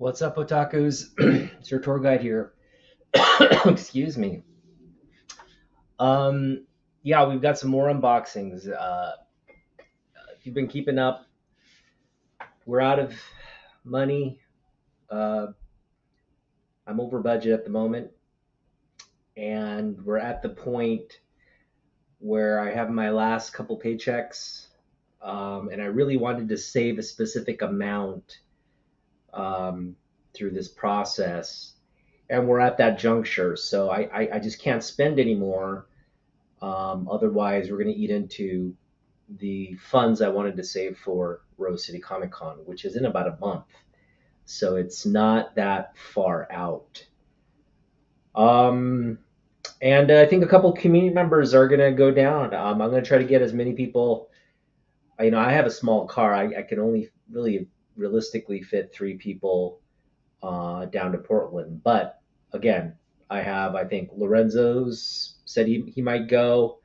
What's up, otakus? It's your tour guide here. Excuse me. Um, yeah, we've got some more unboxings. If you've been keeping up, we're out of money. Uh, I'm over budget at the moment, and we're at the point where I have my last couple paychecks, and I really wanted to save a specific amount um, through this process, and we're at that juncture. So I just can't spend anymore. Otherwise, we're going to eat into the funds I wanted to save for Rose City Comic Con, which is in about a month. So it's not that far out. Um, and I think a couple community members are going to go down. I'm going to try to get as many people. I have a small car. I can only really realistically fit three people down to Portland. But again, I think Lorenzo's said he might go.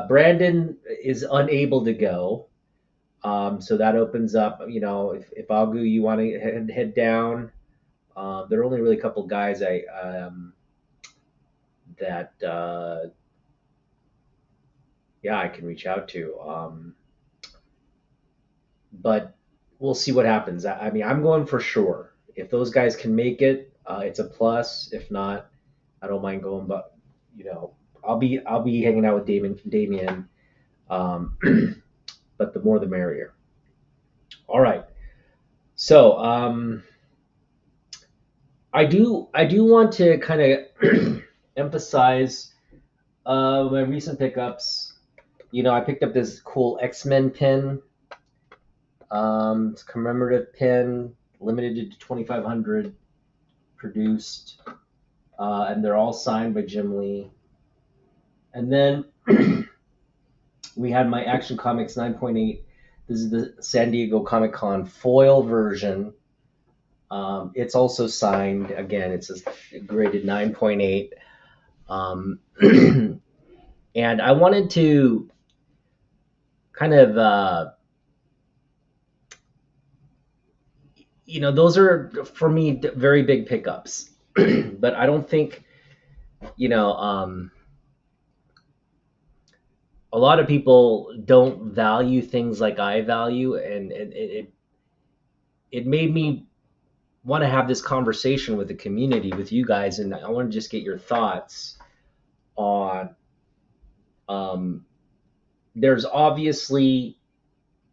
Brandon is unable to go. So that opens up, if Agu, you want to head down, there are only really a couple guys that, yeah, I can reach out to. But we'll see what happens. I mean, I'm going for sure. If those guys can make it, it's a plus. If not, I don't mind going. But I'll be hanging out with Damien. Um, but the more the merrier. All right. So I do want to kind of emphasize my recent pickups. I picked up this cool X-Men pin. It's a commemorative pin, limited to 2,500 produced, and they're all signed by Jim Lee. And then we had my Action Comics 9.8. This is the San Diego Comic Con foil version. It's also signed. Again, it's a graded 9.8. And I wanted to kind of, those are for me very big pickups. But I don't think, a lot of people don't value things like I value, and it made me want to have this conversation with the community, with you guys, and I want to just get your thoughts on. There's obviously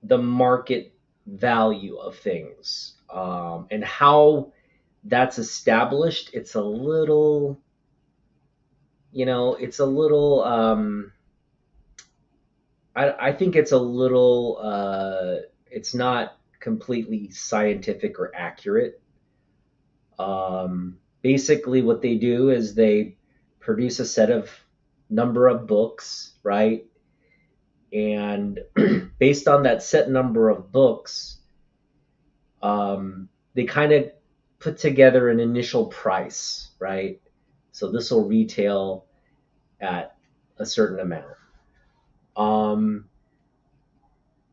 the market value of things, and how that's established. It's a little, it's a little. I think it's a little. It's not completely scientific or accurate. Basically, what they do is they produce a set of number of books, right? And based on that set number of books, they kind of put together an initial price, right? So this will retail at a certain amount. Um,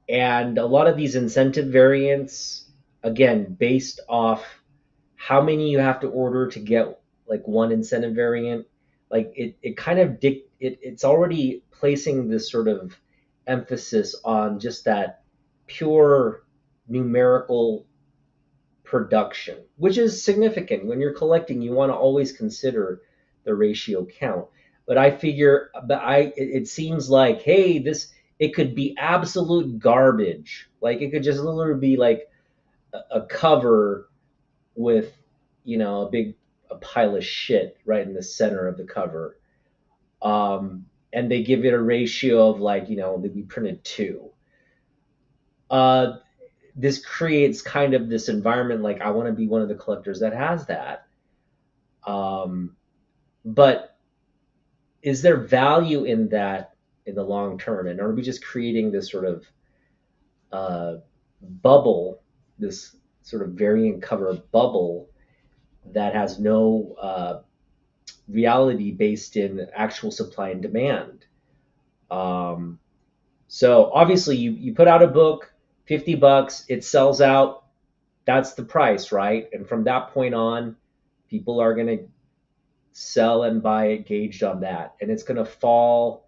and a lot of these incentive variants, again, based off how many you have to order to get like one incentive variant, like it kind of it's already placing this sort of emphasis on just that pure numerical production, which is significant. When you're collecting, you want to always consider the ratio count. But I figure, it seems like, hey, it could be absolute garbage. Like it could just literally be like a cover with, a pile of shit right in the center of the cover. And they give it a ratio of like, we printed two. Uh, this creates kind of this environment like I want to be one of the collectors that has that. Um, but is there value in that in the long term? And are we just creating this sort of uh, bubble, this sort of variant cover bubble that has no reality based in actual supply and demand? Um, so obviously, you put out a book, $50, it sells out. that's the price, right? And from that point on, people are going to sell and buy it gauged on that, and it's going to fall,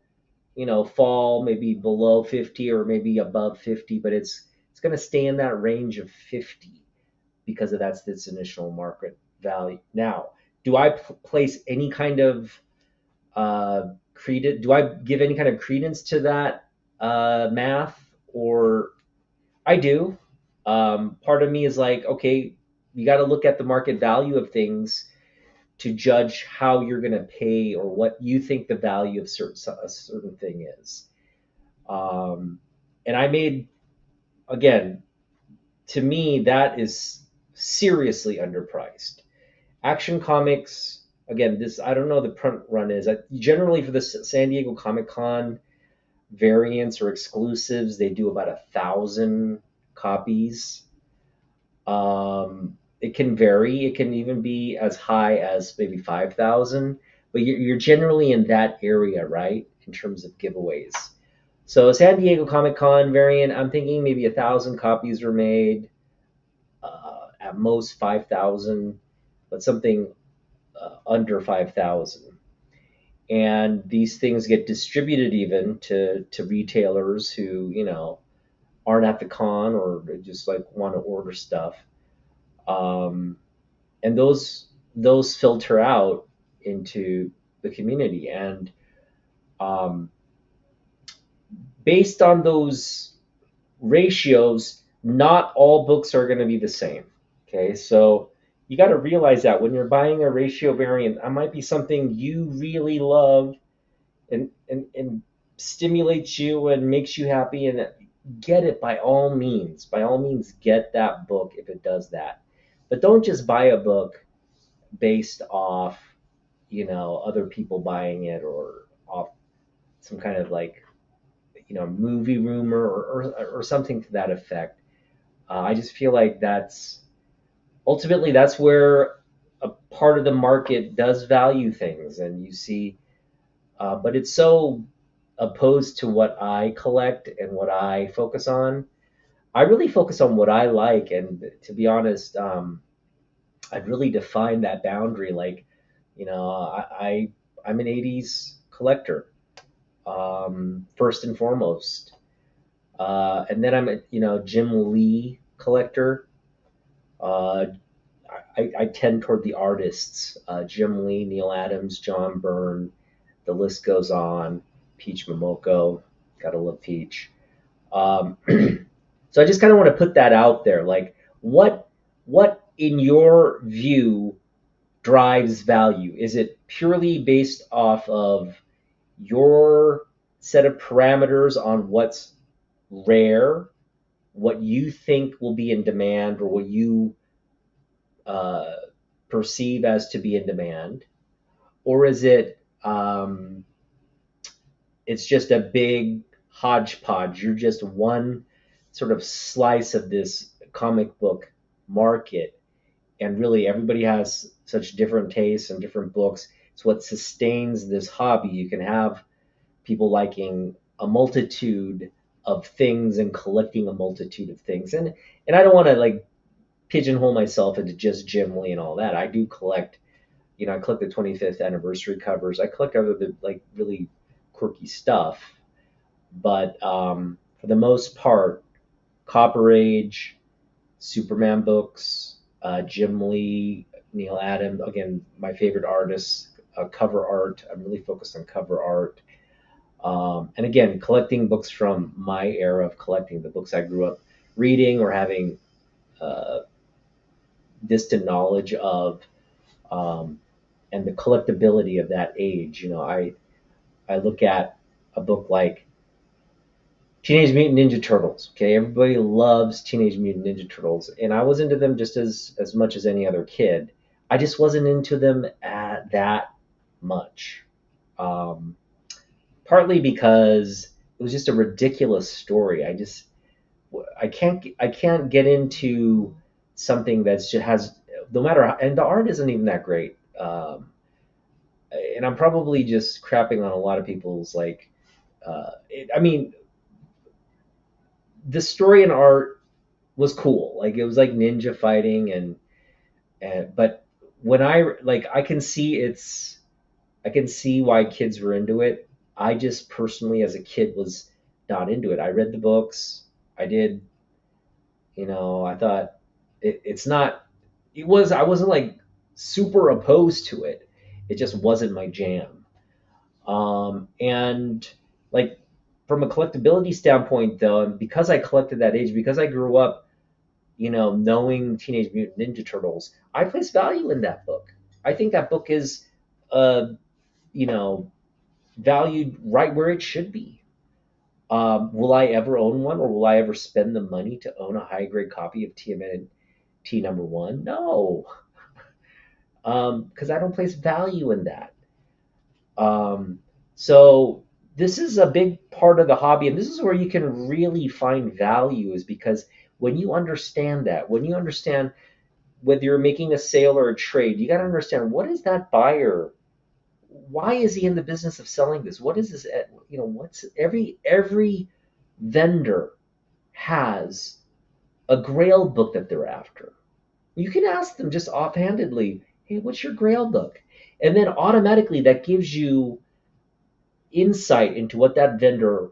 fall maybe below 50 or maybe above 50, but it's going to stay in that range of 50 because of that's its initial market value. Now, do I place any kind of credence? Do I give any kind of credence to that math? Or I do. Part of me is like, okay, you got to look at the market value of things to judge how you're going to pay or what you think the value of a certain thing is. Um, and I made, again, to me, that is seriously underpriced. Action Comics, again, this, I don't know the print run is. Generally, for the San Diego Comic Con variants or exclusives, they do about 1,000 copies. It can vary. It can even be as high as maybe 5,000, but you're generally in that area, right, in terms of giveaways. So San Diego Comic Con variant, I'm thinking maybe 1,000 copies were made, at most 5,000, but something under 5,000. And these things get distributed even to retailers who aren't at the con or just like want to order stuff. Um, and those filter out into the community, and um, based on those ratios, not all books are going to be the same. Okay, so you got to realize that when you're buying a ratio variant, that might be something you really love, and stimulates you and makes you happy, and get it. By all means get that book if it does that. But don't just buy a book based off other people buying it, or off some kind of like movie rumor, or something to that effect. I just feel like that's ultimately that's where a part of the market does value things, and you see, but it's so opposed to what I collect and what I focus on. I really focus on what I like, and to be honest, I'd really define that boundary. Like, I'm an '80s collector, first and foremost, and then I'm a Jim Lee collector. Uh, I tend toward the artists, Jim Lee, Neil Adams, John Byrne. The list goes on. Peach Momoko, gotta love Peach. Um, so I just kind of want to put that out there. Like, what in your view drives value? Is it purely based off of your set of parameters on what's rare, what you think will be in demand, or what you uh, perceive as to be in demand, or is it it's just a big hodgepodge? You're just one sort of slice of this comic book market, and really everybody has such different tastes and different books. It's what sustains this hobby. You can have people liking a multitude of things and collecting a multitude of things, and I don't want to like pigeonhole myself into just Jim Lee and all that. I do collect, I collect the 25th anniversary covers. I collect other like really quirky stuff, but for the most part, Copper Age, Superman books, Jim Lee, Neil Adams, again, my favorite artists, cover art. I'm really focused on cover art. And again, collecting books from my era of collecting, the books I grew up reading or having uh, distant knowledge of, um, and the collectability of that age. I look at a book like Teenage Mutant Ninja Turtles. Okay, everybody loves Teenage Mutant Ninja Turtles, and I was into them just as much as any other kid. I just wasn't into them at that much. Um, Partly because it was just a ridiculous story. I can't get into something that's just has, no matter how, and the art isn't even that great. And I'm probably just crapping on a lot of people's I mean, the story and art. was cool. Like it was like ninja fighting and but when I like I can see why kids were into it. I just personally as a kid was not into it. I read the books. I did, I thought it's not I wasn't like super opposed to it. It just wasn't my jam. And like from a collectability standpoint though, and because I collected that age, because I grew up knowing Teenage Mutant Ninja Turtles, I place value in that book. I think that book is, uh, you know, valued right where it should be. Will I ever own one, or will I ever spend the money to own a high grade copy of TMNT number one? No, because I don't place value in that. Um, so this is a big part of the hobby, and this is where you can really find value, is because when you understand that, when you understand whether you're making a sale or a trade, you got to understand what is that buyer? Why is he in the business of selling this? What is this? What's every vendor has a Grail book that they're after. You can ask them just offhandedly, "Hey, what's your Grail book?" And then automatically that gives you insight into what that vendor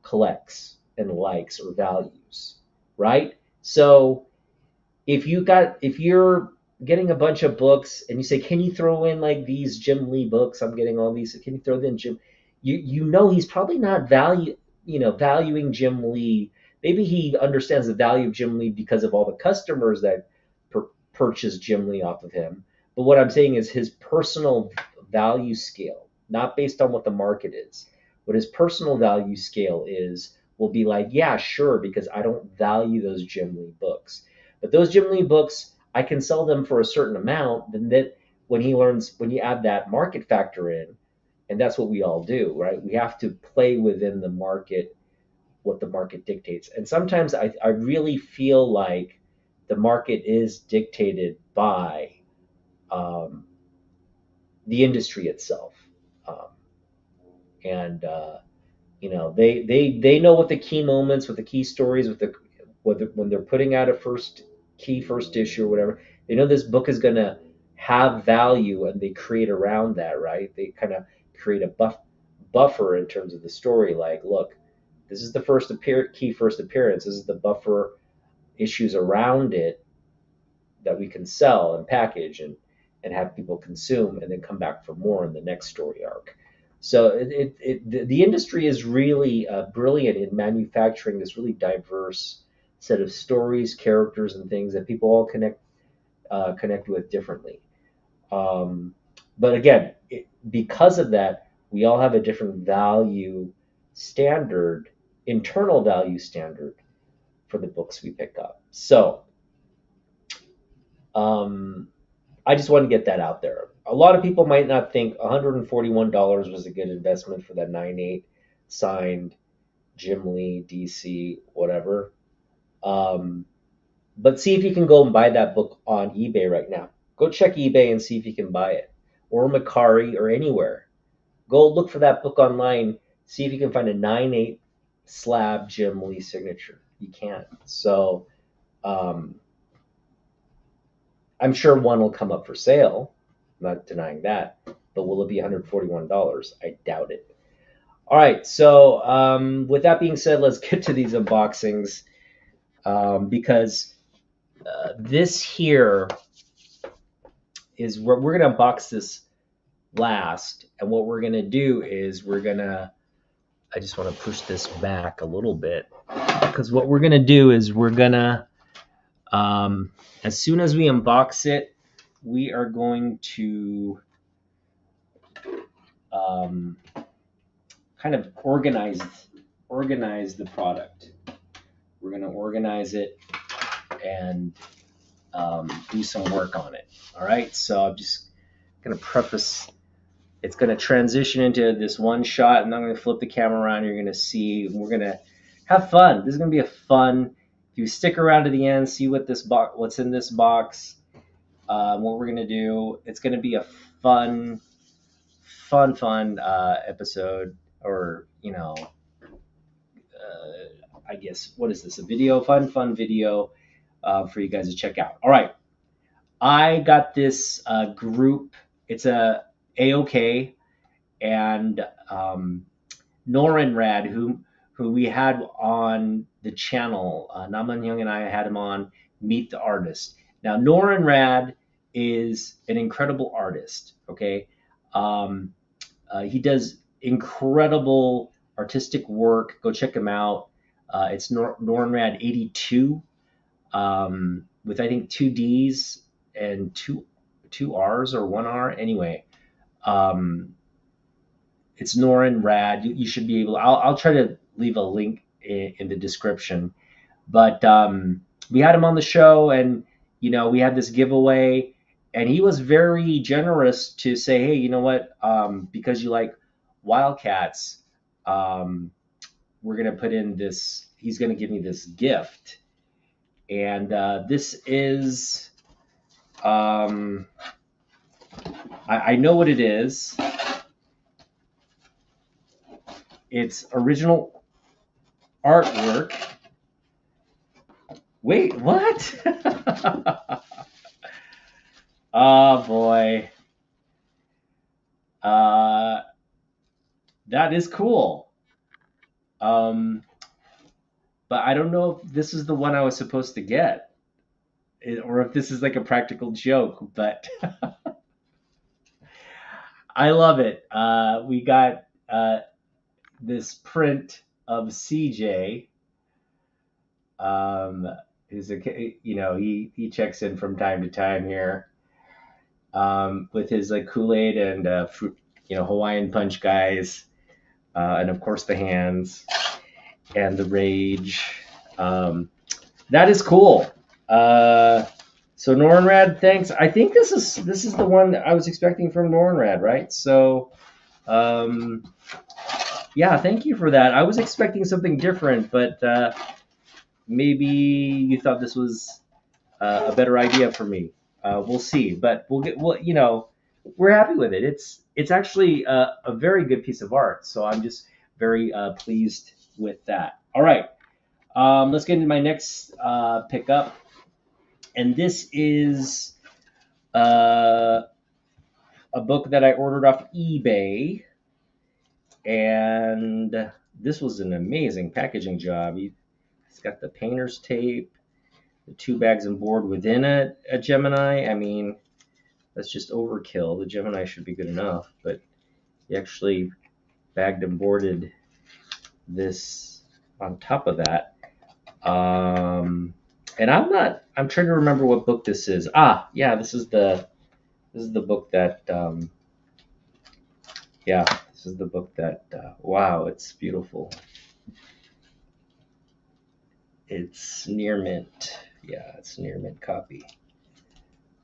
collects and likes or values, right? So if you're getting a bunch of books and you say, "Can you throw in like these Jim Lee books? I'm getting all these. Can you throw in Jim?" You know he's probably not valuing Jim Lee. Maybe he understands the value of Jim Lee because of all the customers that purchase Jim Lee off of him. But what I'm saying is his personal value scale, not based on what the market is. What his personal value scale is will be like, yeah, sure, because I don't value those Jim Lee books. But those Jim Lee books, I can sell them for a certain amount. Then that when you add that market factor in, and that's what we all do, right? We have to play within the market, what the market dictates. And sometimes I really feel like the market is dictated by um, the industry itself. Um, and they know what the key moments, what the key stories, when they're putting out a first issue or whatever, they know this book is gonna have value, and they create around that, right? They kind of create a buffer in terms of the story. Like, look, this is the key first appearance. This is the buffer issues around it that we can sell and package and have people consume and then come back for more in the next story arc. So the industry is really brilliant in manufacturing this really diverse set of stories, characters, and things that people all connect with differently. Um, but again, because of that, we all have a different value standard, internal value standard for the books we pick up. So um, I just want to get that out there. A lot of people might not think $141 was a good investment for that 9.8 signed Jim Lee, DC, whatever. Um, but see if you can go and buy that book on eBay right now. Go check eBay and see if you can buy it, or Macari, or anywhere. Go look for that book online. See if you can find a 9.8 slab Jim Lee signature. You can't. So um, I'm sure one will come up for sale. I'm not denying that. But will it be $141? I doubt it. All right. So with that being said, let's get to these unboxings, because this here is where we're going to unbox this last. And what we're going to do is I just want to push this back a little bit, because what we're going to do is as soon as we unbox it, we are going to um, kind of organize the product. We're going to organize it and do some work on it. All right. So I'm just going to preface. It's going to transition into this one shot, and I'm going to flip the camera around. You're going to see. We're going to have fun. This is going to be a fun. If you stick around to the end, see what's in this box. What we're going to do. It's going to be a fun episode, or I guess, what is this? A video, fun video for you guys to check out. All right. I got this group. It's a AOK and Norenrad, who we had on the channel. Naman Young and I had him on Meet the Artist. Now, Norenrad is an incredible artist. Okay, he does incredible artistic work. Go check him out. It's Norenrad 82 with I think two D's and two R's or one R. Anyway, it's Norenrad. You should be able. I'll try to leave a link in the description. But we had him on the show, and we had this giveaway, and he was very generous to say, hey, you know what? Because you like Wildcats, we're gonna put in this. He's gonna give me this gift, and this is. I know what it is. It's original artwork. Wait, what? Oh boy. That is cool. But I don't know if this is the one I was supposed to get, or if this is like a practical joke, but I love it. We got this print of CJ. Who's he checks in from time to time here with his like Kool-Aid and fruit, Hawaiian Punch guys, and of course the hands and the rage. That is cool. So Norenrad, thanks. I think this is the one that I was expecting from Norenrad, right? So yeah, thank you for that. I was expecting something different, but maybe you thought this was a better idea for me. We'll see, but we're happy with it. It's actually a very good piece of art, so I'm just very pleased with that. All right, let's get into my next pickup, and this is a book that I ordered off eBay, and this was an amazing packaging job. It's got the painter's tape, the 2 bags and board within a Gemini. I mean, that's just overkill. The Gemini should be good enough, but he actually bagged and boarded this on top of that. And I'm trying to remember what book this is. Yeah, this is the book that, this is the book that, wow, it's beautiful. It's near mint. Yeah, it's near mint copy.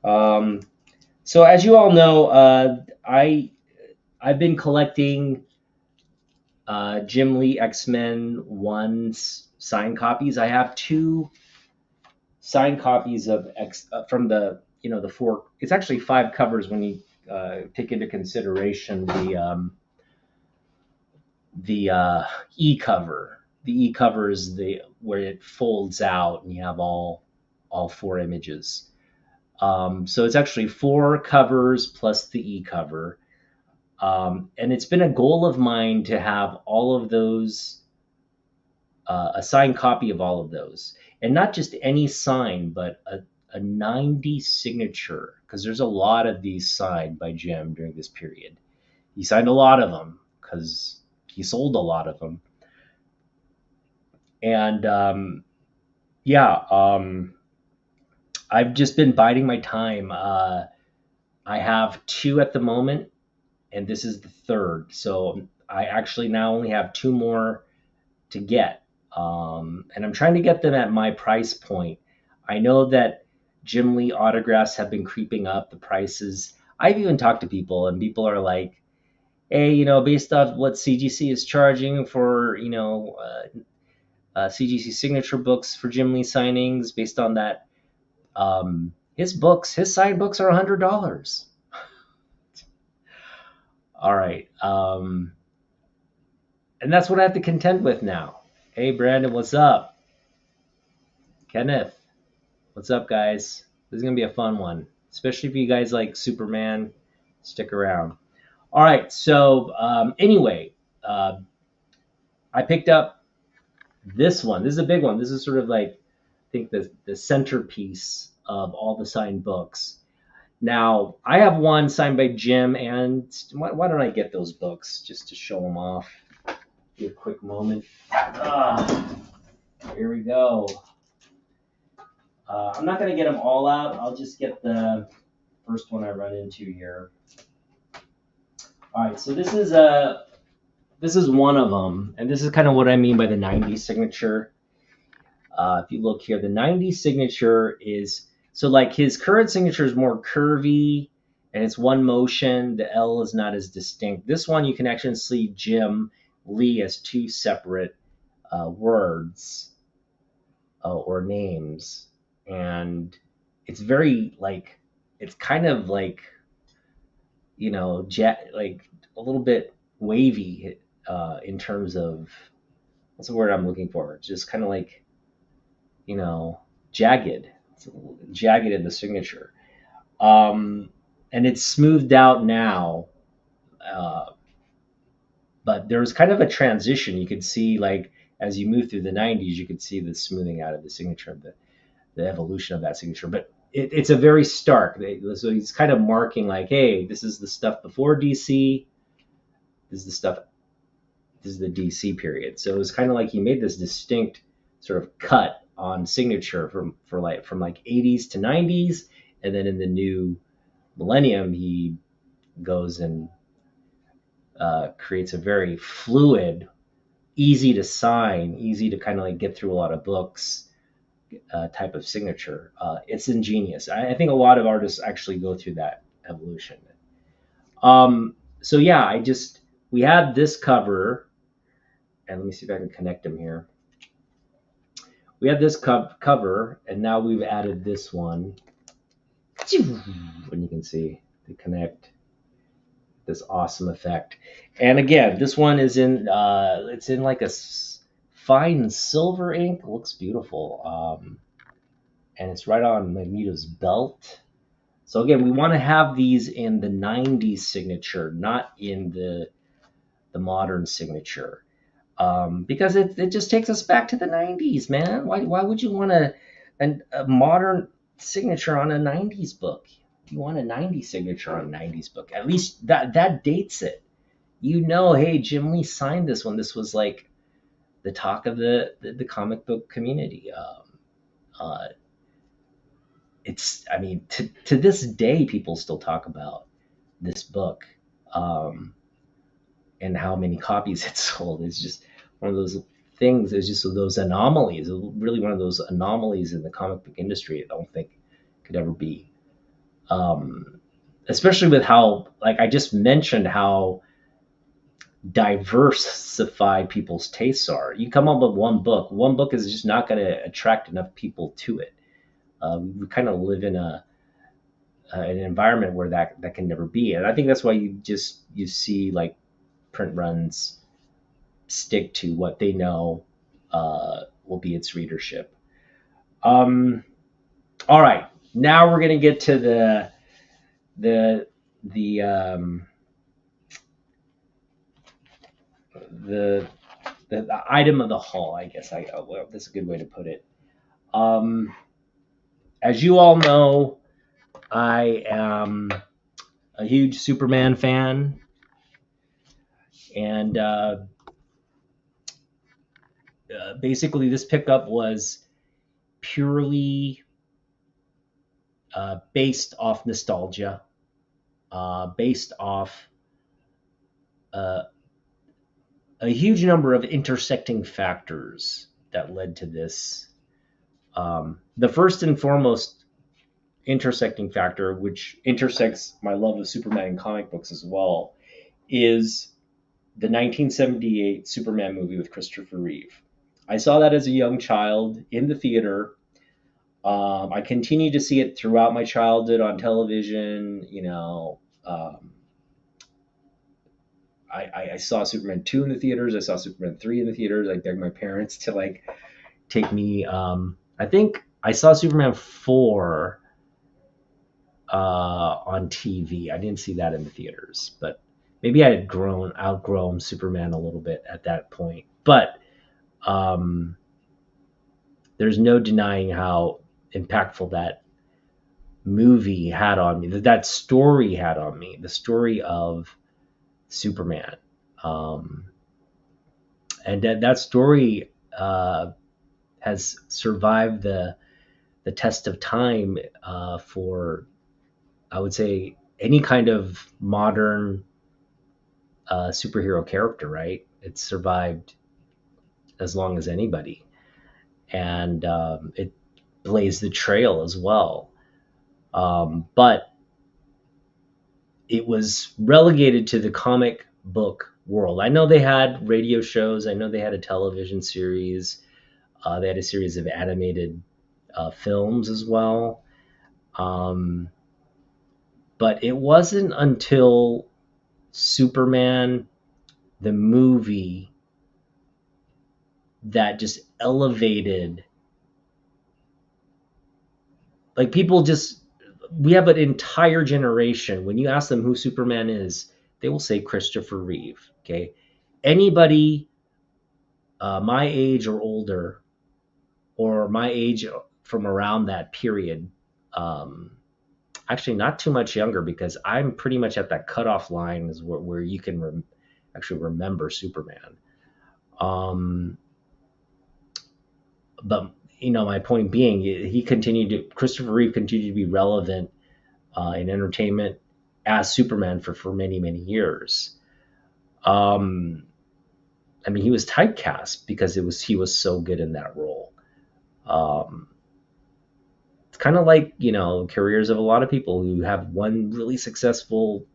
So as you all know, I've been collecting Jim Lee X-Men 1's signed copies. I have 2 signed copies of from the the 4. It's actually 5 covers when you take into consideration the E cover. The E cover is where it folds out and you have all 4 images. So it's actually 4 covers plus the E cover. And it's been a goal of mine to have all of those, a signed copy of all of those. And not just any sign, but a 90 signature, because there's a lot of these signed by Jim during this period. He signed a lot of them because he sold a lot of them. And I've just been biding my time. I have 2 at the moment, and this is the 3rd. So I actually now only have 2 more to get. And I'm trying to get them at my price point. I know that Jim Lee autographs have been creeping up, the prices. I've even talked to people, and people are like, hey, based off what CGC is charging for, CGC signature books for Jim Lee signings, based on that, his signed books are $100. All right. And that's what I have to contend with now. Hey, Brandon, what's up? Kenneth, what's up, guys? This is going to be a fun one, especially if you guys like Superman. Stick around. All right, so anyway, uh, I picked up this one. This is a big one. This is sort of like, I think, the centerpiece of all the signed books. Now, I have one signed by Jim, and why don't I get those books just to show them off? Give a quick moment. Here we go. I'm not going to get them all out. I'll just get the first one I run into here. All right, so this is one of them, and this is kind of what I mean by the 90s signature. If you look here, the 90s signature is, so like his current signature is more curvy, and it's one motion. The L is not as distinct. This one you can actually see Jim Lee as two separate words or names, and it's very like, it's kind of like, like a little bit wavy in terms of, what's the word I'm looking for? Just kind of like, jagged. It's jagged in the signature. Um, and it's smoothed out now, uh, but there's kind of a transition. You could see, like, as you move through the 90s, you could see the smoothing out of the signature, of the evolution of that signature. But it's a very stark. So he's kind of marking, like, hey, this is the stuff before DC. This is the stuff. This is the DC period. So it was kind of like he made this distinct sort of cut on signature from 80s to 90s, and then in the new millennium he goes and creates a very fluid, easy to sign, easy to kind of like get through a lot of books type of signature. It's ingenious. I think a lot of artists actually go through that evolution. So yeah, we had this cover, and let me see if I can connect them here. We had this cover, and now we've added this one. And you can see they connect, this awesome effect. And again, this one is it's in like a fine silver ink. It looks beautiful. And it's right on Magneto's belt. So again, we want to have these in the 90s signature, not in the modern signature. Because it just takes us back to the 90s, man. Why would you want a modern signature on a 90s book? You want a 90s signature on a 90s book. At least that dates it. Hey, Jim Lee signed this when this was like the talk of the comic book community. I mean, to this day, people still talk about this book, and how many copies it sold. It's just one of those things. It's just those anomalies. Really, one of those anomalies in the comic book industry. I don't think could ever be, especially with how, like I just mentioned, how diversified people's tastes are. You come up with one book. One book is just not going to attract enough people to it. We kind of live in an environment where that can never be, and I think that's why you see like print runs stick to what they know will be its readership. All right, now we're gonna get to the item of the haul. I guess well, that's a good way to put it. As you all know, I am a huge Superman fan, and basically this pickup was purely based off nostalgia, based off uh, a huge number of intersecting factors that led to this. The first and foremost intersecting factor, which intersects my love of Superman and comic books as well, is the 1978 Superman movie with Christopher Reeve. I saw that as a young child in the theater. I continued to see it throughout my childhood on television. I saw Superman 2 in the theaters. I saw Superman 3 in the theaters. I begged my parents to like take me. I think I saw Superman 4 on TV. I didn't see that in the theaters, but maybe I had outgrown Superman a little bit at that point. But um, there's no denying how impactful that movie had on me, that story had on me, the story of Superman. Um, and that story has survived the test of time for, I would say, any kind of modern superhero character, right? It's survived as long as anybody. And it blazed the trail as well. But it was relegated to the comic book world. I know they had radio shows. I know they had a television series. They had a series of animated films as well. Um, but it wasn't until Superman, the movie, that just elevated, like, people just, we have an entire generation. When you ask them who Superman is, they will say Christopher Reeve. Okay. Anybody my age or older, or my age from around that period, um, actually not too much younger, because I'm pretty much at that cutoff line is where you can actually remember Superman. Um, but my point being, Christopher Reeve continued to be relevant in entertainment as Superman for many many years. Um, I mean, he was typecast because he was so good in that role. Um, it's kind of like careers of a lot of people who have one really successful,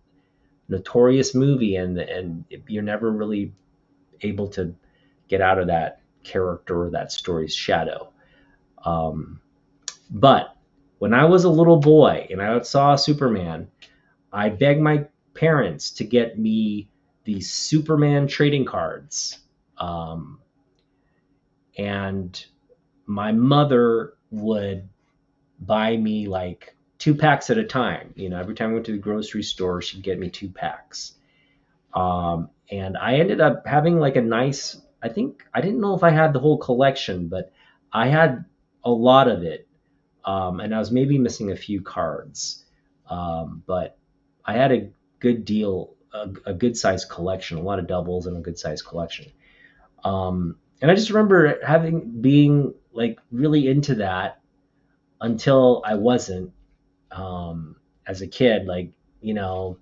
notorious movie, and you're never really able to get out of that character or that story's shadow. Um, but when I was a little boy and I saw Superman, I begged my parents to get me these Superman trading cards. Um, and my mother would buy me like 2 packs at a time. Every time I went to the grocery store, she'd get me 2 packs. And I ended up having like a nice, I think, I didn't know if I had the whole collection, but I had a lot of it. And I was maybe missing a few cards. But I had a good deal, a good sized collection, a lot of doubles and a good sized collection. And I just remember being like really into that until I wasn't, as a kid. Like, you know,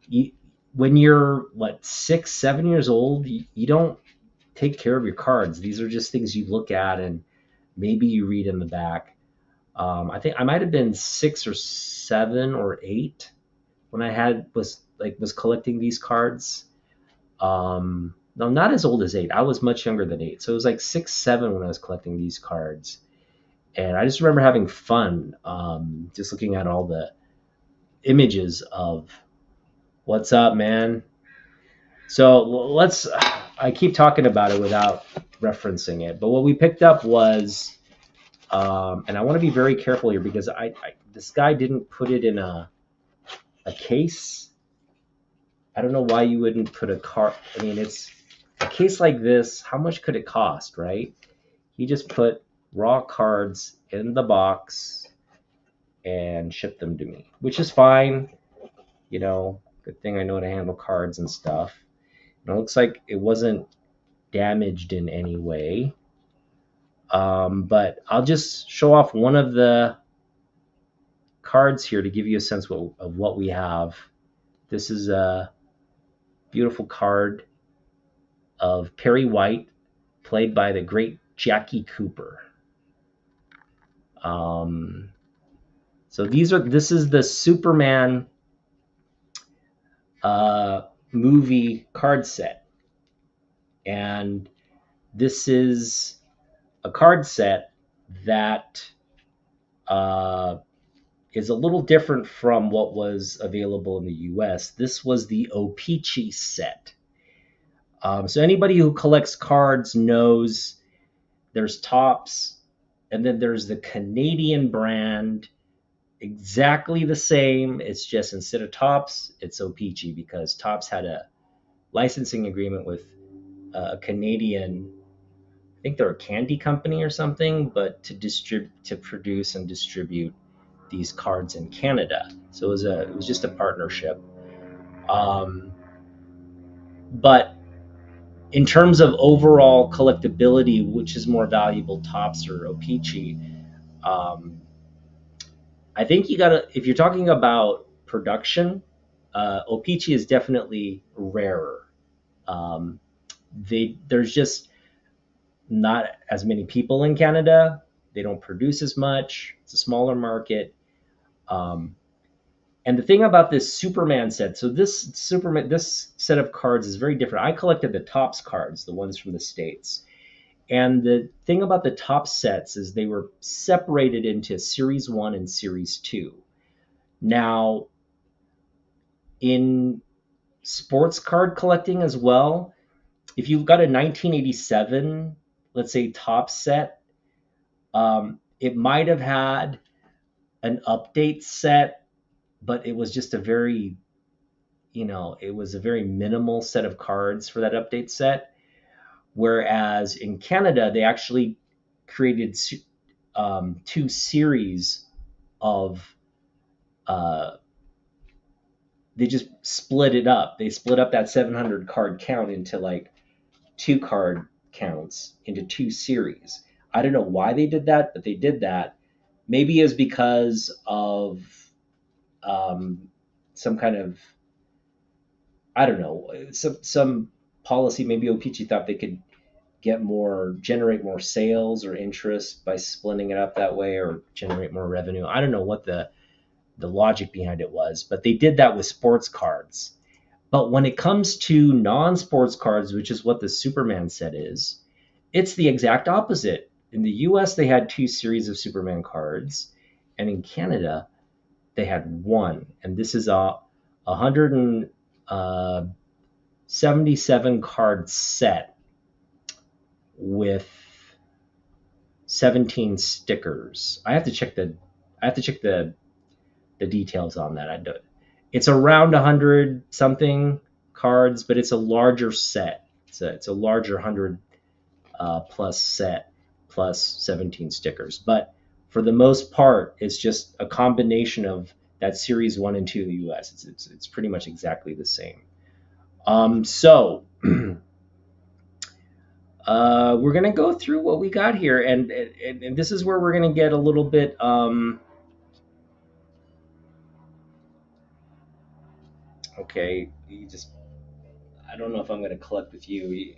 you, when you're what, 6, 7 years old, you don't take care of your cards. These are just things you look at and maybe you read in the back. I think I might have been 6 or 7 or 8 when I was collecting these cards. No, not as old as 8. I was much younger than 8, so it was like 6, 7 when I was collecting these cards. And I just remember having fun, just looking at all the images of what's up, man. So let's. I keep talking about it without referencing it, but what we picked up was, and I want to be very careful here because this guy didn't put it in a case. I don't know why you wouldn't put a card. I mean, it's a case like this. How much could it cost, right? He just put raw cards in the box and shipped them to me, which is fine. Good thing I know how to handle cards and stuff. And it looks like it wasn't damaged in any way. But I'll just show off one of the cards here to give you a sense of what we have. This is a beautiful card of Perry White, played by the great Jackie Cooper. So this is the Superman movie card set, and this is a card set that is a little different from what was available in the US. This was the O-Pee-Chee set. So anybody who collects cards knows there's Topps, and then there's the Canadian brand, exactly the same. It's just instead of Topps, it's O-Pee-Chee, because Topps had a licensing agreement with a Canadian, I think they're a candy company or something, but to produce and distribute these cards in Canada. So it was just a partnership. But in terms of overall collectability, which is more valuable, Topps or O-Pee-Chee, I think you gotta, if you're talking about production, O-Pee-Chee is definitely rarer. There's just not as many people in Canada. They don't produce as much. It's a smaller market. And the thing about this Superman set, so this set of cards is very different. I collected the Topps cards, the ones from the States. And the thing about the Topps sets is they were separated into Series 1 and Series 2. Now, in sports card collecting as well, if you've got a 1987, let's say, Topps set, it might have had an update set, but it was just a very minimal set of cards for that update set. Whereas in Canada, they actually created two series of, they just split it up. They split up that 700 card count into like 2 card counts into 2 series. I don't know why they did that, but they did that. Maybe it's because of some kind of, I don't know, some policy. Maybe O-Pee-Chee thought they could generate more sales or interest by splitting it up that way, or generate more revenue. I don't know what the logic behind it was, but they did that with sports cards. But when it comes to non-sports cards, which is what the Superman set is, it's the exact opposite. In the US, they had 2 series of Superman cards, and in Canada, they had 1. And this is a 177 card set with 17 stickers. I have to check the details on that. It's around 100 something cards, but it's a larger set. It's a larger 100 plus set plus 17 stickers. But for the most part, it's just a combination of that Series 1 and 2 in the US. It's pretty much exactly the same. So we're going to go through what we got here. And this is where we're going to get a little bit... okay, I don't know if I'm going to collect with you. You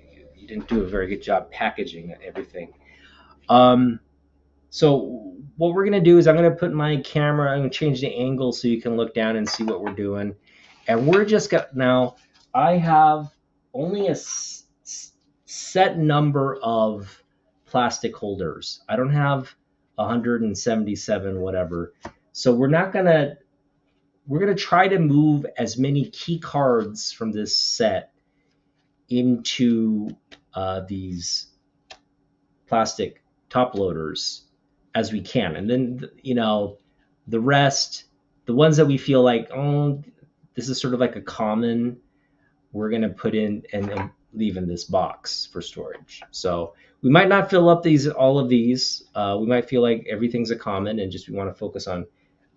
didn't do a very good job packaging everything. So what we're going to do is I'm going to put my camera, I'm going to change the angle so you can look down and see what we're doing. And now I have only a set number of plastic holders. I don't have 177 whatever. So we're going to try to move as many key cards from this set into these plastic top loaders as we can. And then, the rest, the ones that we feel like, oh, this is sort of like a common, we're going to put in and leave in this box for storage. So we might not fill up all of these. We might feel like everything's a common and we want to focus on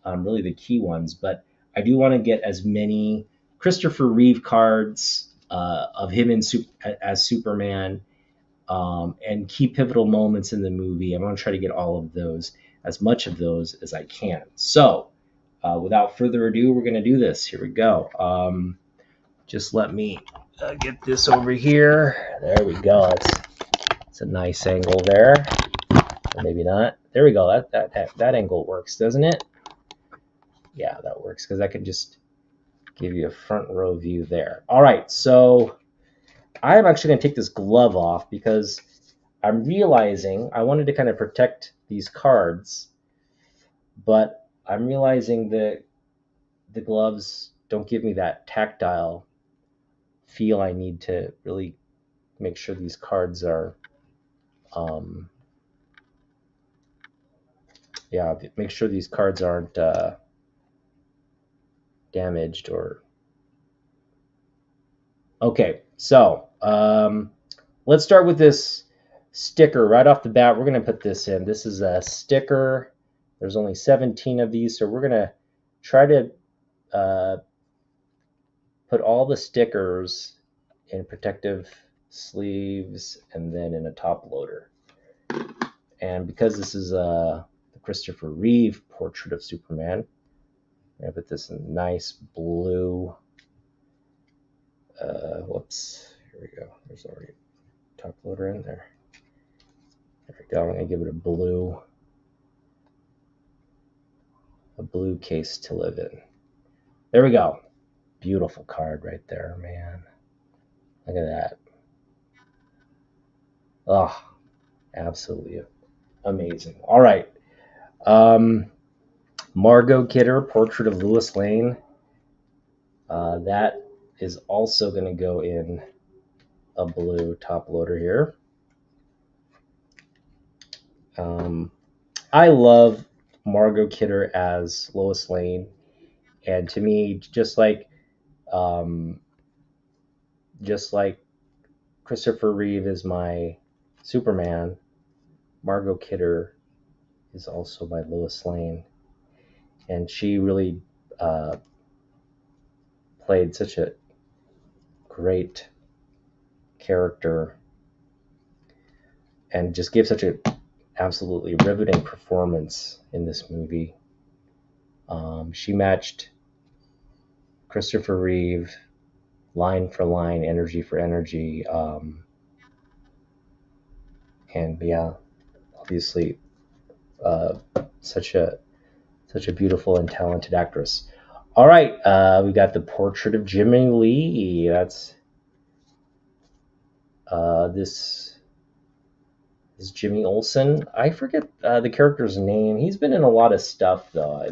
really the key ones. But I do want to get as many Christopher Reeve cards of him as Superman, and key pivotal moments in the movie. I'm going to try to get all of those, as much of those as I can. So without further ado, we're going to do this. Here we go. Just let me get this over here. There we go. It's a nice angle there. Or maybe not. There we go. That angle works, doesn't it? Yeah, that works, because I can just give you a front row view there. All right, so I'm actually going to take this glove off because I'm realizing I wanted to kind of protect these cards, but I'm realizing that the gloves don't give me that tactile feel I need to really make sure these cards are, make sure these cards aren't damaged or. Okay, so let's start with this sticker right off the bat. We're going to put this in. This is a sticker. There's only 17 of these, so we're going to try to put all the stickers in protective sleeves and then in a top loader. And because this is the Christopher Reeve portrait of Superman, I'm going to put this in nice blue. Whoops, here we go. There's already a top loader in there. There we go. I'm going to give it a blue case to live in. There we go. Beautiful card right there, man. Look at that. Oh, absolutely amazing. All right. Margot Kidder, Portrait of Lois Lane. That is also going to go in a blue top loader here. I love Margot Kidder as Lois Lane, and to me, just like Christopher Reeve is my Superman, Margot Kidder is also my Lois Lane, and she really played such a great character and just gave such an absolutely riveting performance in this movie. She matched Christopher Reeve line for line, energy for energy, and yeah, obviously such a beautiful and talented actress. All right, we got the Portrait of Jimmy Lee. That's this is Jimmy Olsen. I forget the character's name. He's been in a lot of stuff though.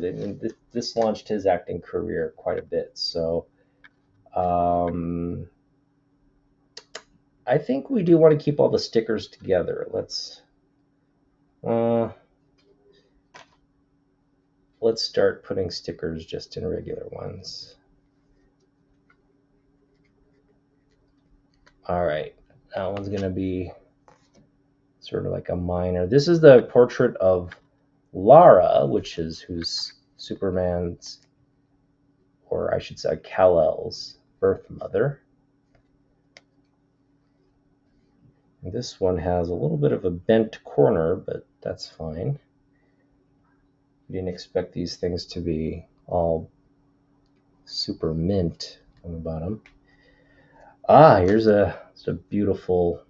This launched his acting career quite a bit. So I think we do want to keep all the stickers together. Let's start putting stickers just in regular ones. All right, that one's gonna be sort of like a minor. This is the portrait of Lara, which is who's Superman's, or I should say Kal-El's birth mother. And this one has a little bit of a bent corner, but that's fine. You didn't expect these things to be all super mint on the bottom. Here's a beautiful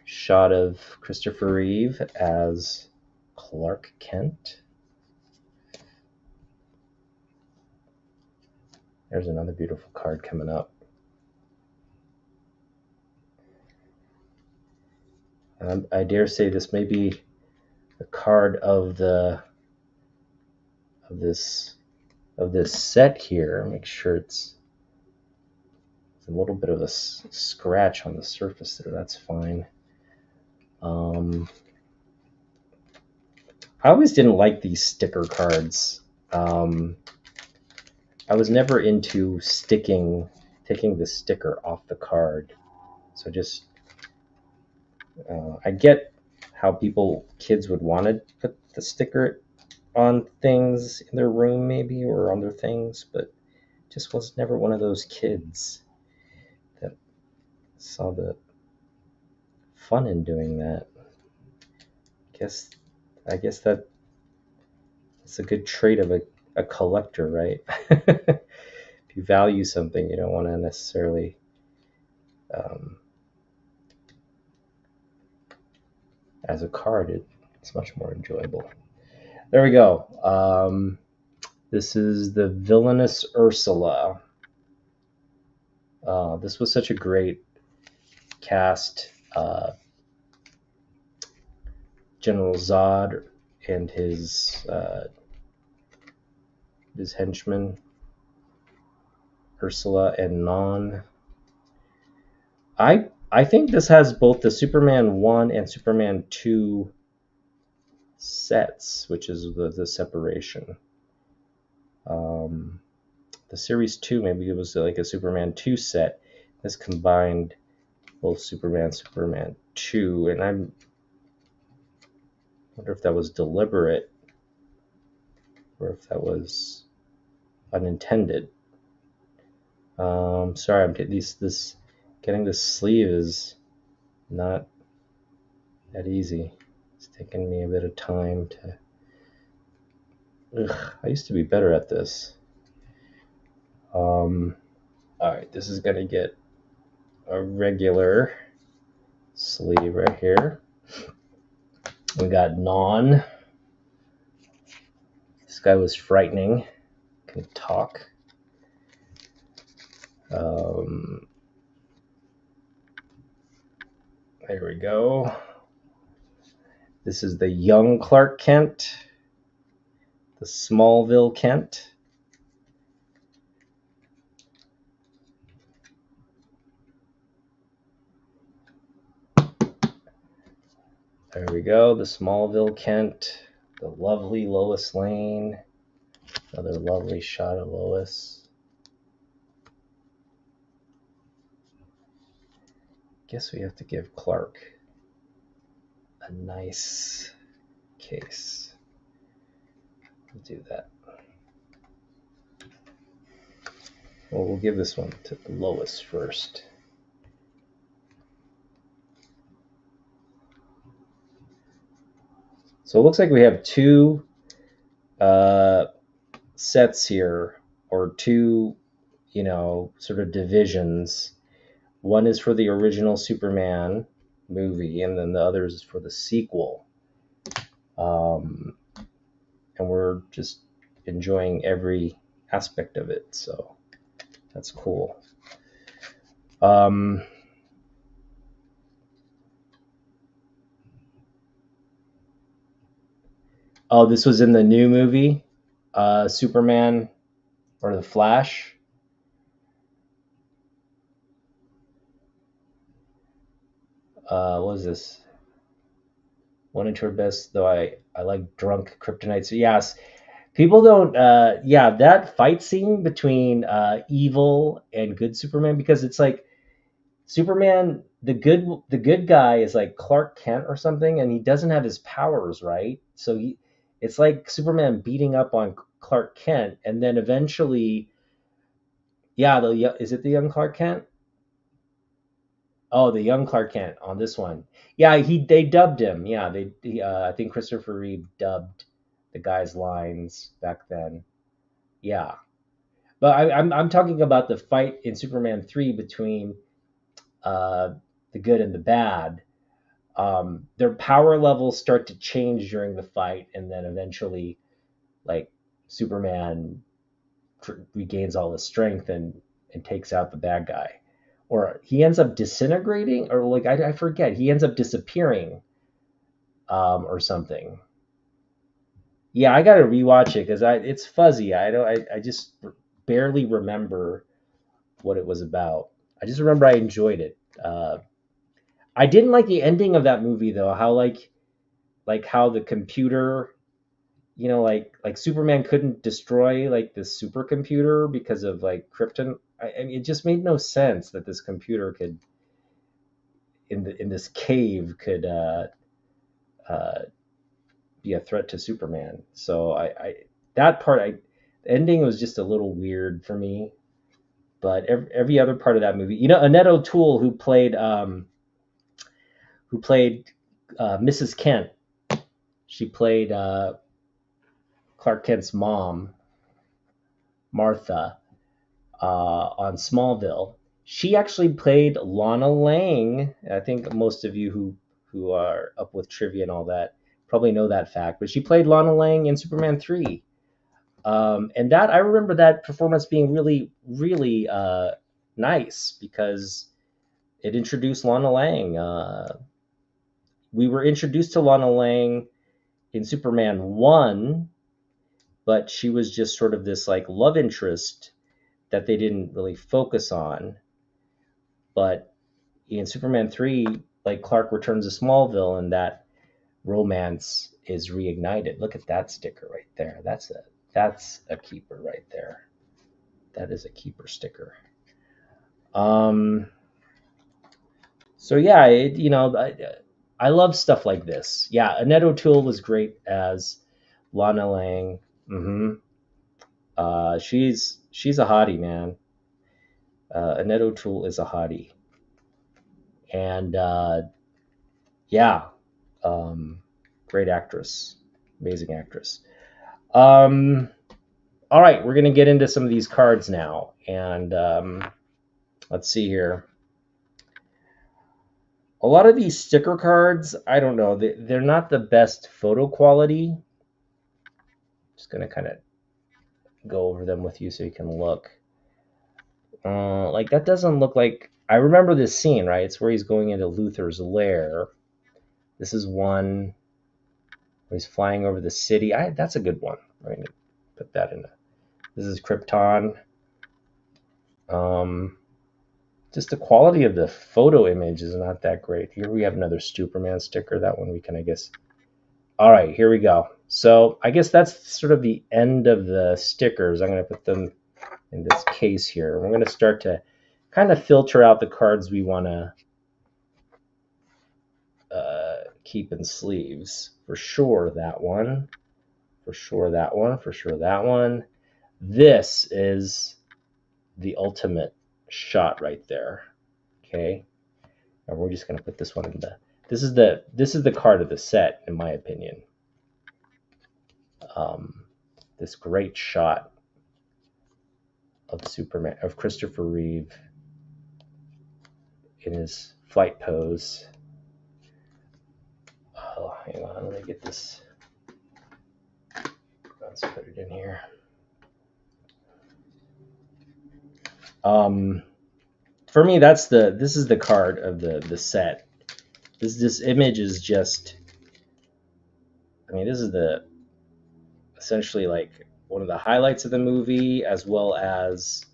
shot of Christopher Reeve as Clark Kent. There's another beautiful card coming up. I dare say this may be a card of this set here. Make sure it's a little bit of a scratch on the surface there. That's fine. I always didn't like these sticker cards. I was never into taking the sticker off the card. So just, I get how kids would want to put the sticker on things in their room maybe, or on their things, but just was never one of those kids that saw the fun in doing that. I guess that's a good trait of a collector, right? If you value something, you don't want to necessarily as a card, it's much more enjoyable. There we go. This is the Villainous Ursula. This was such a great cast. General Zod and his his henchmen, Ursula and Non. I think this has both the Superman 1 and Superman 2 sets, which is the separation. The series 2, maybe it was like a Superman 2 set. This combined both Superman 2, and I wonder if that was deliberate or if that was unintended. Sorry, I'm getting getting this sleeve is not that easy. It's taking me a bit of time to. I used to be better at this. All right, this is gonna get a regular sleeve right here. We got Non. This guy was frightening. Can talk. There we go. This is the young Clark Kent, the Smallville Kent. There we go, the Smallville Kent, the lovely Lois Lane. Another lovely shot of Lois. Guess we have to give Clark a nice case. We'll do that. Well, we'll give this one to Lois first. So it looks like we have two sets here, or two, sort of divisions. One is for the original Superman movie, and then the other is for the sequel. And we're just enjoying every aspect of it, so that's cool. Oh, this was in the new movie, Superman or The Flash. What is this? One into her best, though I like drunk kryptonite. So yes, people don't. That fight scene between evil and good Superman, because it's like Superman, the good guy is like Clark Kent or something, and he doesn't have his powers, right? So it's like Superman beating up on Clark Kent, and then eventually, is it the young Clark Kent? Oh, the young Clark Kent on this one. Yeah, they dubbed him. Yeah, I think Christopher Reeve dubbed the guy's lines back then. Yeah, but I'm talking about the fight in Superman 3 between uh, the good and the bad. Their power levels start to change during the fight, and then eventually, like, Superman regains all his strength and takes out the bad guy, or he ends up disintegrating, or like I forget, he ends up disappearing, or something. Yeah, I gotta rewatch it because it's fuzzy. I just barely remember what it was about. I just remember I enjoyed it. I didn't like the ending of that movie though. How like how the computer, like Superman couldn't destroy like the supercomputer because of like krypton. I mean, it just made no sense that this computer could in this cave could uh, be a threat to Superman. So I that part the ending was just a little weird for me. But every other part of that movie, Annette O'Toole, who played Mrs. Kent. She played Clark Kent's mom, Martha, on Smallville. She actually played Lana Lang. I think most of you who are up with trivia and all that probably know that fact. But she played Lana Lang in Superman 3. And that I remember that performance being really, really nice because it introduced Lana Lang. We were introduced to Lana Lang in Superman 1, but she was just sort of this like love interest that they didn't really focus on. But in Superman 3, like Clark returns to Smallville and that romance is reignited. Look at that sticker right there. That's a keeper right there. That is a keeper sticker. Um, so yeah, I love stuff like this. Yeah, Annette O'Toole was great as Lana Lang. Hmm. She's a hottie, man. Annette O'Toole is a hottie, and yeah, um, great actress, amazing actress. Um, all right, we're gonna get into some of these cards now, and let's see here. A lot of these sticker cards, I don't know, they're not the best photo quality. Just gonna kind of go over them with you so you can look. Like that doesn't look like. I remember this scene, right? It's where he's going into Luthor's lair. This is one where he's flying over the city. That's a good one. I'm gonna put that in. This is Krypton. Just the quality of the photo image is not that great. Here we have another Superman sticker. That one we can, I guess. All right, here we go. So I guess that's sort of the end of the stickers. I'm going to put them in this case here. We're going to start to kind of filter out the cards we want to keep in sleeves. For sure that one. For sure that one. For sure that one. This is the ultimate shot right there. Okay. And we're just going to put this one in the... This is the card of the set, in my opinion. This great shot of Superman, of Christopher Reeve in his flight pose. Oh, hang on, let me get this. Let's put it in here. For me, this is the card of the set. This image is just, I mean, this is essentially like one of the highlights of the movie, as well as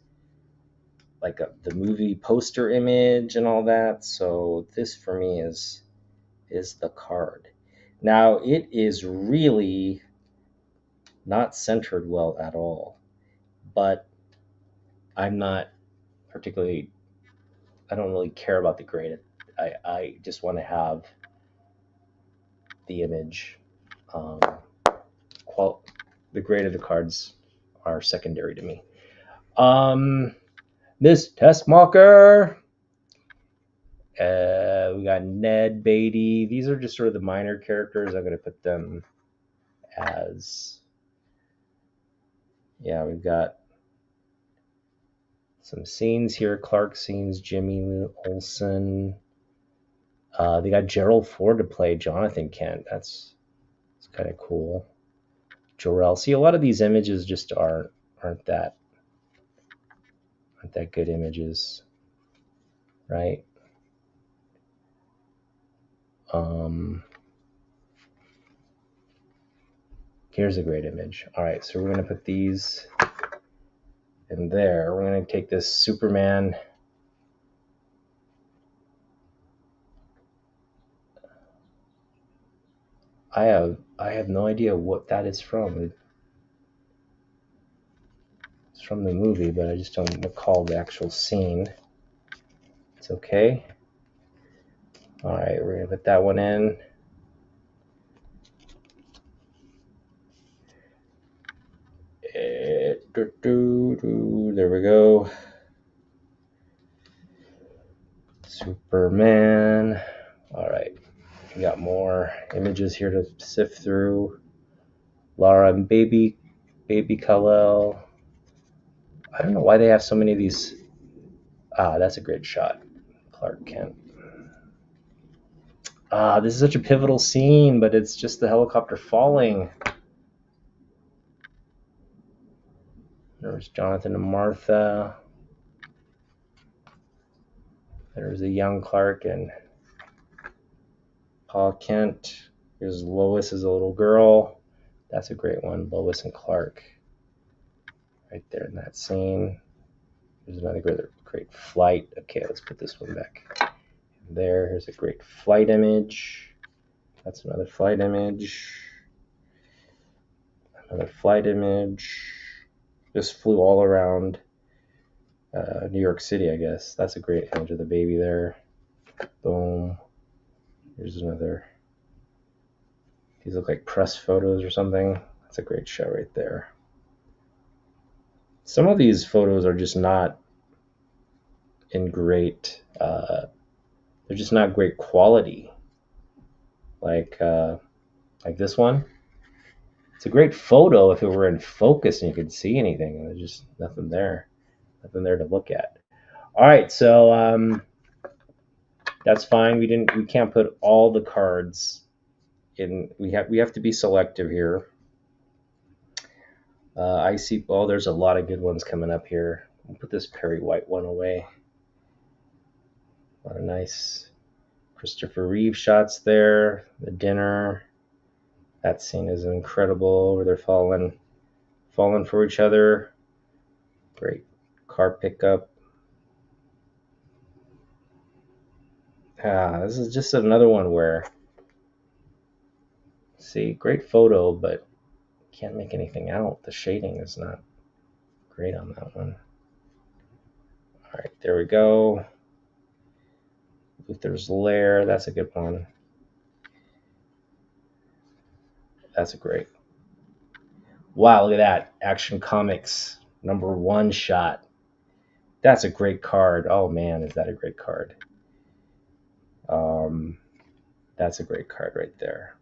like the movie poster image and all that. So this for me is the card. Now it is really not centered well at all, but I'm not particularly, I don't really care about the grade. I just want to have the image. The grade of the cards are secondary to me. This test marker. We got Ned Beatty. These are just sort of the minor characters. I'm going to put them as, yeah, we've got some scenes here. Clark scenes, Jimmy Olsen. They got Gerald Ford to play Jonathan Kent. That's kind of cool. Jor-El. See, a lot of these images just aren't that good images, right? Here's a great image. All right, so we're going to put these in there. We're going to take this Superman. I have no idea what that is from. It's from the movie, but I just don't recall the actual scene. It's okay. All right, we're going to put that one in. There we go. Superman. All right, we got more images here to sift through. Lara and baby Kal-El. I don't know why they have so many of these. That's a great shot. Clark Kent. This is such a pivotal scene, but it's just the helicopter falling. There's Jonathan and Martha. There's a young Clark and Paul Kent. Here's Lois as a little girl. That's a great one. Lois and Clark. Right there in that scene. There's another great flight. Okay, let's put this one back there. Here's a great flight image. That's another flight image. Another flight image. Just flew all around New York City, I guess. That's a great image of the baby there. Boom. Here's another. These look like press photos or something. That's a great shot right there. Some of these photos are just not in great, they're just not great quality. Like this one. It's a great photo if it were in focus and you could see anything. There's just nothing there to look at. All right, so that's fine. We can't put all the cards in. We have to be selective here. I see. Oh, there's a lot of good ones coming up here. I'll put this Perry White one away. A lot of nice Christopher Reeve shots there. The dinner. That scene is incredible where they're falling for each other. Great car pickup. This is just another one where, see, great photo, but can't make anything out. The shading is not great on that one. All right, there we go. Luther's Lair, that's a good one. That's a great. Wow, look at that. Action Comics #1 shot. That's a great card. Oh man, is that a great card. That's a great card right there.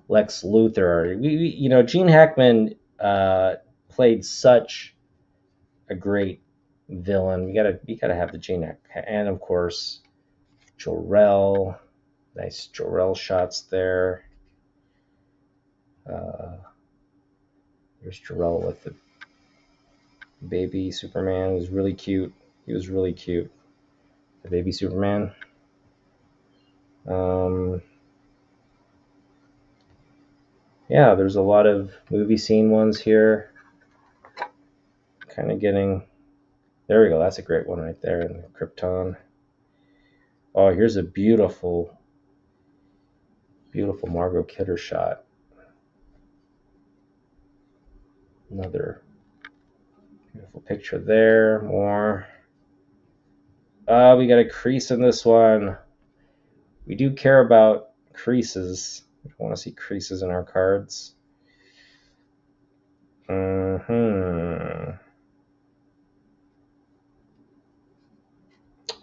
Lex Luthor. Gene Hackman played such a great villain. We gotta have the Gene Hackman, and of course Jor-El. Nice Jor-El shots there. There's Jor-El with the baby Superman. He was really cute. The baby Superman. Yeah, there's a lot of movie scene ones here. Kind of getting. There we go. That's a great one right there in Krypton. Oh, here's a beautiful Margot Kidder shot. Another beautiful picture there. More. We got a crease in this one. We do care about creases. We don't want to see creases in our cards.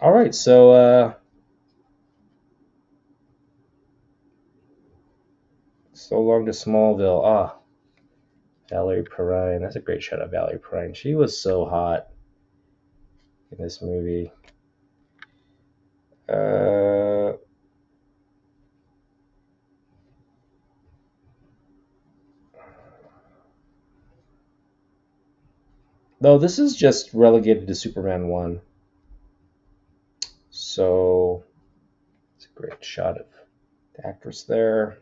All right, so So Long to Smallville. Valerie Perrine. That's a great shot of Valerie Perrine. She was so hot in this movie. Though this is just relegated to Superman 1. So it's a great shot of the actress there.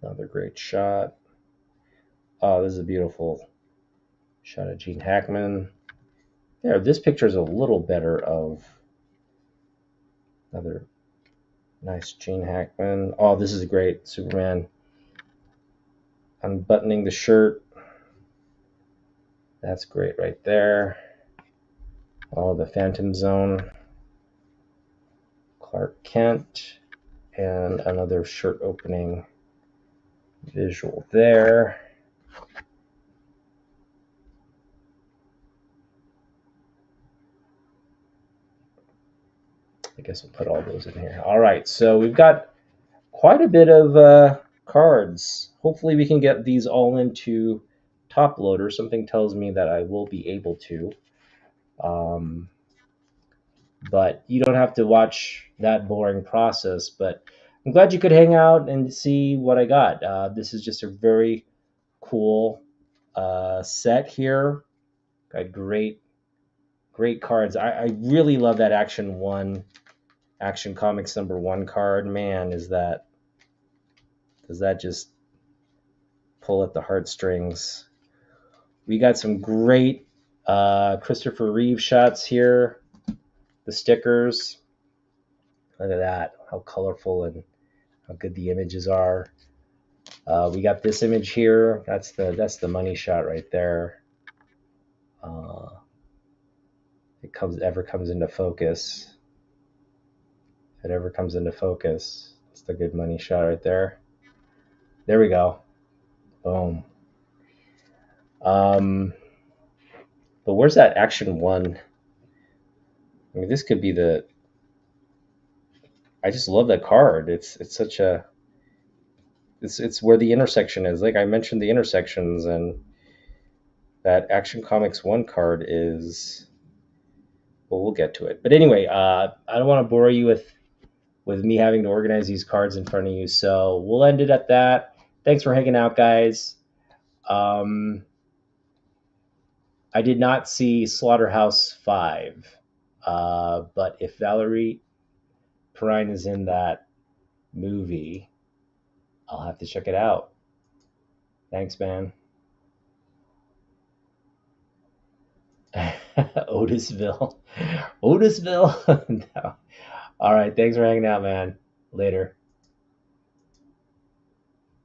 Another great shot. Oh, this is a beautiful shot of Gene Hackman. There, this picture is a little better of another nice Gene Hackman. Oh, this is great. Superman unbuttoning the shirt. That's great right there. Oh, the Phantom Zone. Clark Kent. And another shirt opening visual there. I guess we'll put all those in here. All right, so we've got quite a bit of cards. Hopefully we can get these all into Top Loader. Something tells me that I will be able to. But you don't have to watch that boring process. But I'm glad you could hang out and see what I got. This is just a very cool set here. Got great cards. I really love that Action Comics #1 card. Man, does that just pull at the heartstrings. We got some great Christopher Reeve shots here. The stickers. Look at that, how colorful and how good the images are. We got this image here. That's the money shot right there. It comes into focus. If it ever comes into focus, it's the good money shot right there. There we go. Boom. But where's that Action 1? I mean, this could be the... I just love that card. It's such a... It's where the intersection is. Like I mentioned the intersections, and that Action Comics 1 card is... Well, we'll get to it. But anyway, I don't want to bore you with me having to organize these cards in front of you, so we'll end it at that. Thanks for hanging out, guys. I did not see Slaughterhouse 5, but if Valerie Perrine is in that movie, I'll have to check it out. Thanks, man. Otisville. No. All right, thanks for hanging out, man. Later.